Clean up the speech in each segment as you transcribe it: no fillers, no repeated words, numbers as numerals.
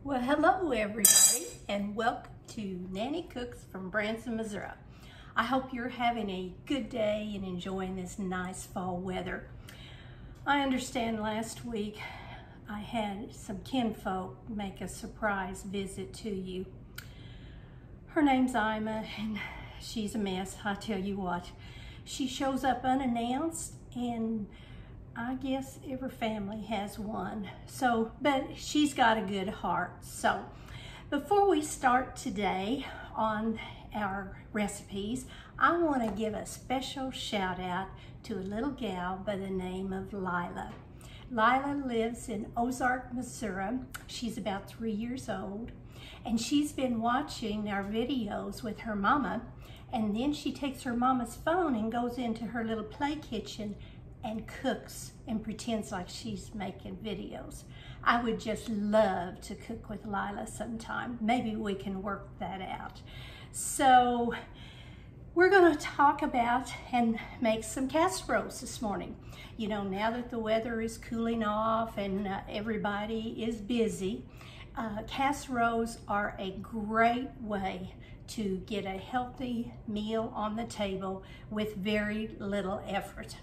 Well, hello everybody, and welcome to Nanny Cooks from Branson, Missouri. I hope you're having a good day and enjoying this nice fall weather. I understand last week I had some kinfolk make a surprise visit to you. Her name's Ima, and she's a mess. I tell you what, she shows up unannounced, and I guess every family has one. But she's got a good heart. So before we start today on our recipes, I want to give a special shout out to a little gal by the name of Lila. Lila lives in Ozark, Missouri. She's about 3 years old, and she's been watching our videos with her mama, and then she takes her mama's phone and goes into her little play kitchen and cooks and pretends like she's making videos. I would just love to cook with Lila sometime. Maybe we can work that out. So we're gonna talk about and make some casseroles this morning. You know, now that the weather is cooling off and everybody is busy, casseroles are a great way to get a healthy meal on the table with very little effort.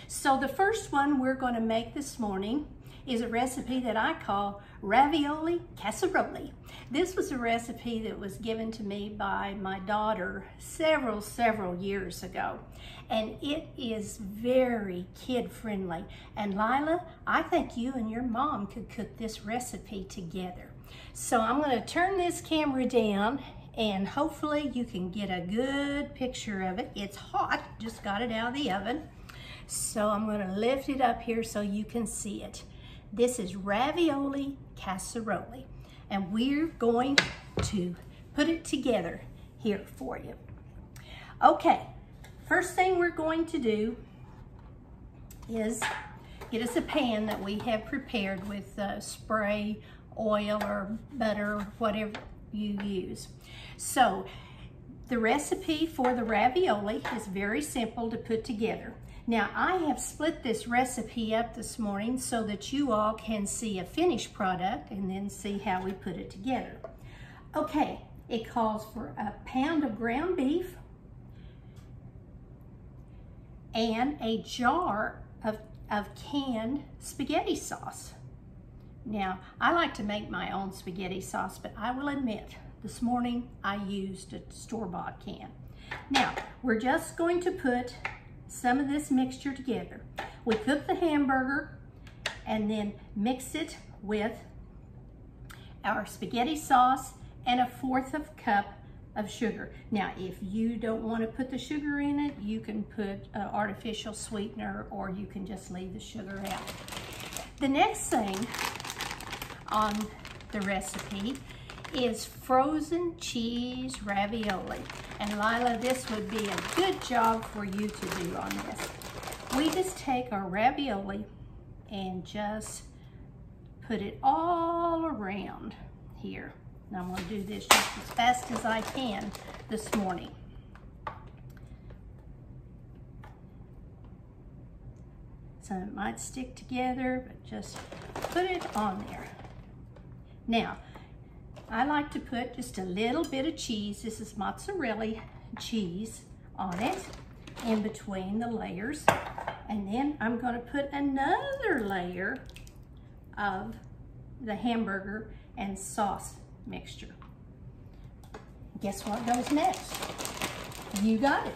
So the first one we're going to make this morning is a recipe that I call ravioli casserole. This was a recipe that was given to me by my daughter several years ago, and it is very kid-friendly. And Lila, I think you and your mom could cook this recipe together. So I'm going to turn this camera down, and hopefully you can get a good picture of it. It's hot, just got it out of the oven. So I'm going to lift it up here so you can see it. This is ravioli casserole, and we're going to put it together here for you. Okay, first thing we're going to do is get us a pan that we have prepared with spray oil or butter, whatever you use. So the recipe for the ravioli is very simple to put together. Now, I have split this recipe up this morning so that you all can see a finished product and then see how we put it together. Okay, it calls for a pound of ground beef and a jar of canned spaghetti sauce. Now, I like to make my own spaghetti sauce, but I will admit, this morning I used a store-bought can. Now, we're just going to put some of this mixture together. We cook the hamburger and then mix it with our spaghetti sauce and 1/4 cup of sugar. Now, if you don't want to put the sugar in it, you can put artificial sweetener, or you can just leave the sugar out. The next thing on the recipe is frozen cheese ravioli. And Lila, this would be a good job for you to do on this. We just take our ravioli and just put it all around here. Now I'm gonna do this just as fast as I can this morning. So it might stick together, but just put it on there. Now, I like to put just a little bit of cheese. This is mozzarella cheese on it in between the layers. And then I'm going to put another layer of the hamburger and sauce mixture. Guess what goes next? You got it.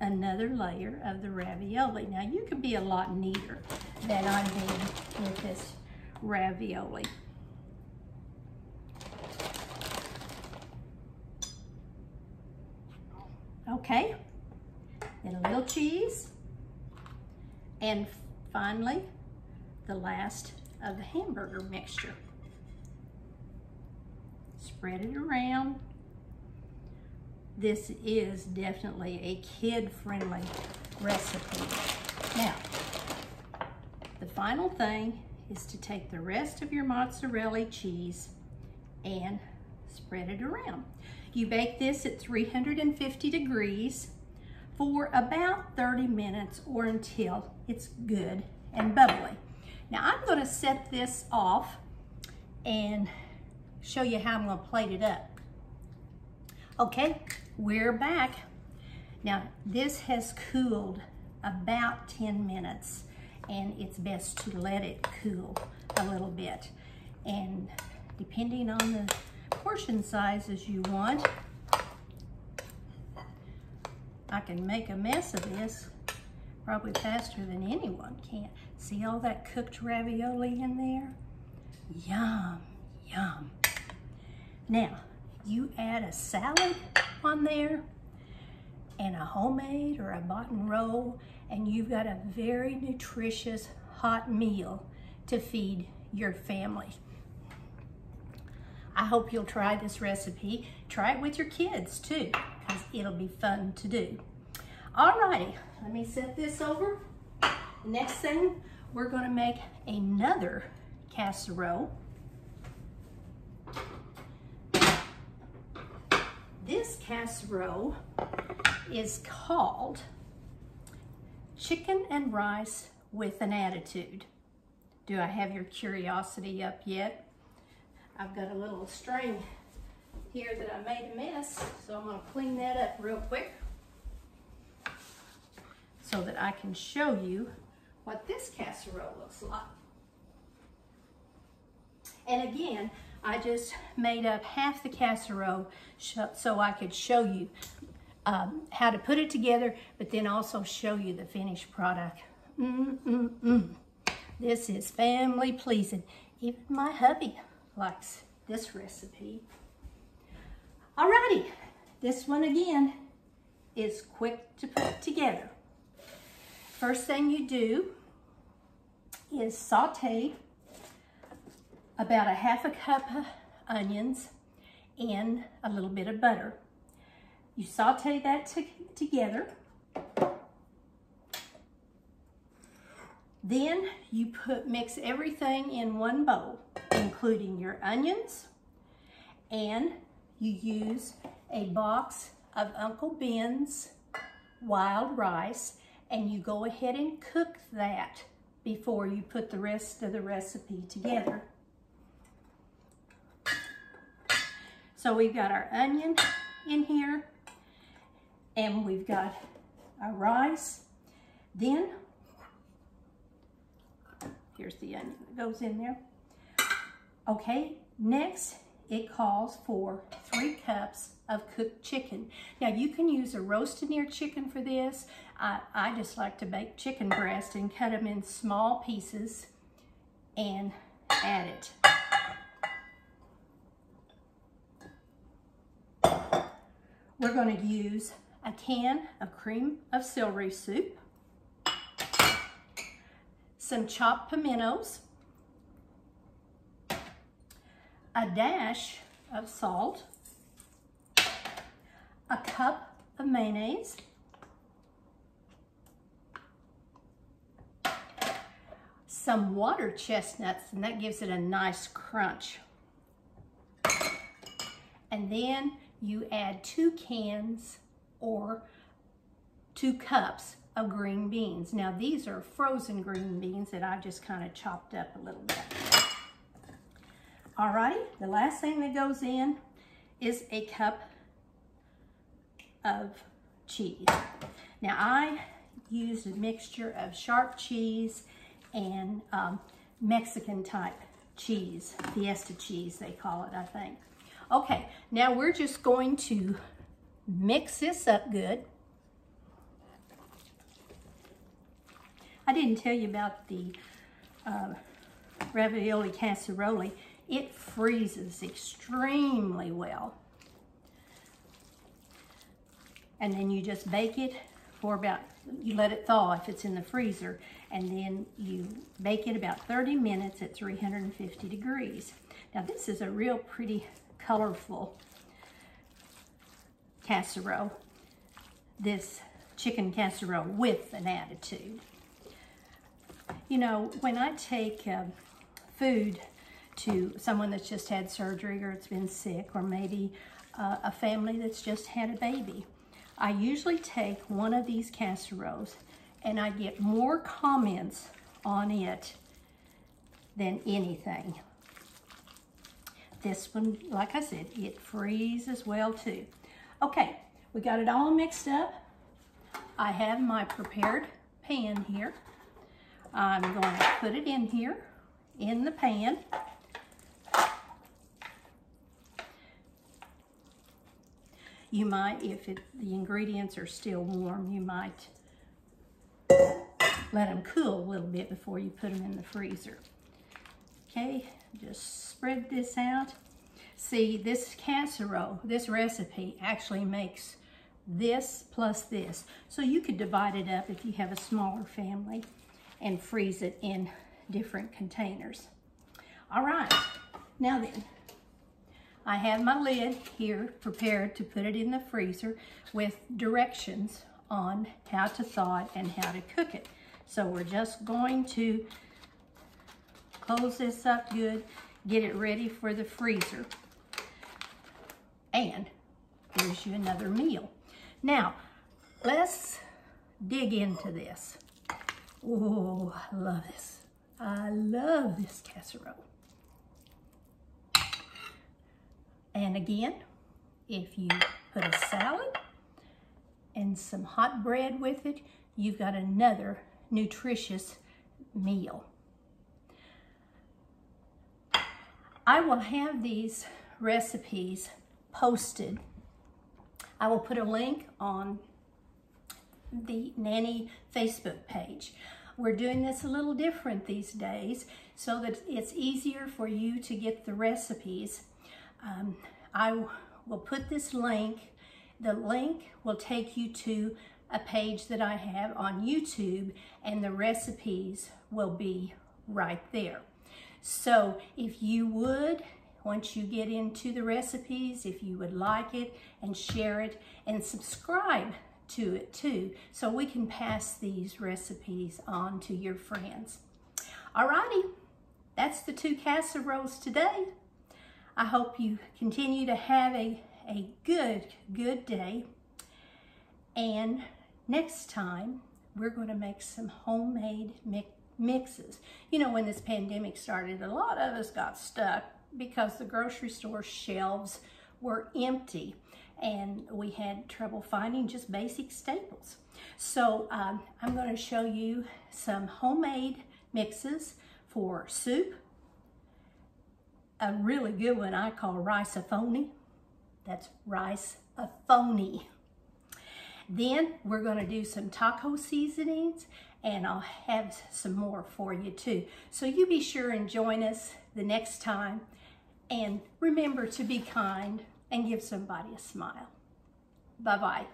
Another layer of the ravioli. Now you can be a lot neater than I'm being with this ravioli. Okay, then a little cheese, and finally, the last of the hamburger mixture. Spread it around. This is definitely a kid-friendly recipe. Now, the final thing is to take the rest of your mozzarella cheese and spread it around. You bake this at 350 degrees for about 30 minutes or until it's good and bubbly. Now I'm going to set this off and show you how I'm gonna plate it up. Okay, we're back. Now, this has cooled about 10 minutes, and it's best to let it cool a little bit. And depending on the portion sizes you want, I can make a mess of this probably faster than anyone can. See all that cooked ravioli in there? Yum, yum. Now, you add a salad on there and a homemade or a bought and roll, and you've got a very nutritious hot meal to feed your family. I hope you'll try this recipe. Try it with your kids too, because it'll be fun to do. Alrighty, let me set this over. The next thing, we're gonna make another casserole. This casserole is called chicken and rice with an attitude. Do I have your curiosity up yet? I've got a little string here that I made a mess, so I'm gonna clean that up real quick so that I can show you what this casserole looks like. And again, I just made up half the casserole so I could show you how to put it together, but then also show you the finished product. This is family pleasing. Even my hubby likes this recipe. Alrighty, this one again is quick to put together. First thing you do is saute about a half a cup of onions and a little bit of butter. You saute that together. Then you mix everything in one bowl, including your onions, and you use a box of Uncle Ben's wild rice, and you go ahead and cook that before you put the rest of the recipe together. So we've got our onion in here, and we've got our rice. Then, here's the onion that goes in there. Okay, next it calls for 3 cups of cooked chicken. Now you can use a roasted ear chicken for this. I just like to bake chicken breast and cut them in small pieces and add it. We're going to use a can of cream of celery soup, some chopped pimentos, a dash of salt, a cup of mayonnaise, some water chestnuts, and that gives it a nice crunch. And then you add 2 cans or 2 cups of green beans. Now these are frozen green beans that I just kind of chopped up a little bit. Alrighty, the last thing that goes in is a cup of cheese. Now I used a mixture of sharp cheese and Mexican type cheese, Fiesta cheese they call it, I think. Okay, now we're just going to mix this up good. I didn't tell you about the ravioli casserole. It freezes extremely well. And then you just bake it for about, you let it thaw if it's in the freezer, and then you bake it about 30 minutes at 350 degrees. Now this is a real pretty colorful casserole, this chicken casserole with an attitude. You know, when I take food to someone that's just had surgery or it's been sick, or maybe a family that's just had a baby, I usually take one of these casseroles and I get more comments on it than anything. this one, like I said, it freezes well too. Okay, we got it all mixed up. I have my prepared pan here. I'm going to put it in here in the pan. You might, if the ingredients are still warm, you might let them cool a little bit before you put them in the freezer. Okay, just spread this out. See, this casserole, this recipe actually makes this plus this. So you could divide it up if you have a smaller family and freeze it in different containers. All right, now then, I have my lid here prepared to put it in the freezer with directions on how to thaw it and how to cook it. So we're just going to close this up good, get it ready for the freezer. And here's you another meal. Now, let's dig into this. Oh, I love this. I love this casserole. And again, if you put a salad and some hot bread with it, you've got another nutritious meal. I will have these recipes posted. I will put a link on the Nanny Facebook page. We're doing this a little different these days so that it's easier for you to get the recipes. I will put this link. The link will take you to a page that I have on YouTube, and the recipes will be right there. So if you would, once you get into the recipes, if you would like it and share it and subscribe to it too, so we can pass these recipes on to your friends. Alrighty, that's the 2 casseroles today. I hope you continue to have a good day. And next time, we're going to make some homemade mixes. You know, when this pandemic started, a lot of us got stuck because the grocery store shelves were empty and we had trouble finding just basic staples. So I'm going to show you some homemade mixes for soup. A really good one I call rice-a-phony. That's rice-a-phony. Then we're going to do some taco seasonings, and I'll have some more for you too. So you be sure and join us the next time. And remember to be kind and give somebody a smile. Bye-bye.